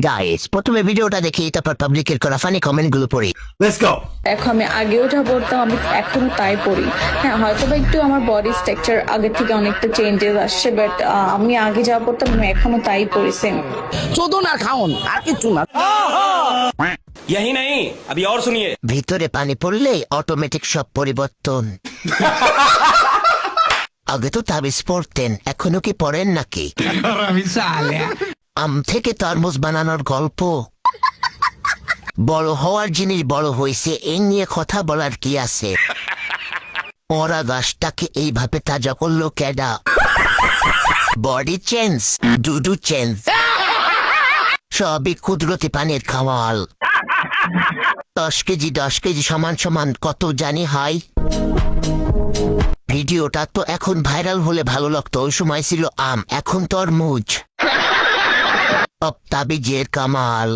Guys প্রথমে ভিডিওটা দেখি তারপর পাবলিকের করা ফানি কমেন্ট গুলো পড়ি। Let's go. দেখো আমি আগেও যা পড়তাম আমি এখনো তাই পড়ি। হ্যাঁ হয়তো বা একটু আমার বডি স্ট্রাকচার আগের থেকে অনেকটা চেঞ্জেস আসছে, বাট আমি আগে যা পড়তাম আমি এখনো তাই পড়ি সেম। চোদন আর খাওন আর কিছু না। यही नहीं अभी और सुनिए। ভিতরে পানি পড়লে অটোমেটিক সব পরিবর্তন। আগে তো তাবিজ পড়তেন, এখনো কি পড়েন নাকি? আম থেকে তরমুজ বানানোর গল্প। বড় হওয়ার জিনিস বড় হয়েছে, এই নিয়ে কথা বলার কি আছে? ওরা গাছটাকে এইভাবে তাজা করলো কেডা? বডি চেঞ্জ, দুডু চেঞ্জ, সবই কুদরতি পানির খাওয়াল। 10 কেজি সমান সমান কত জানি হয়? ভিডিওটা তো এখন ভাইরাল হলে ভালো লাগতো, ওই সময় ছিল আম, এখন তরমুজ। তাবিজের কামাল।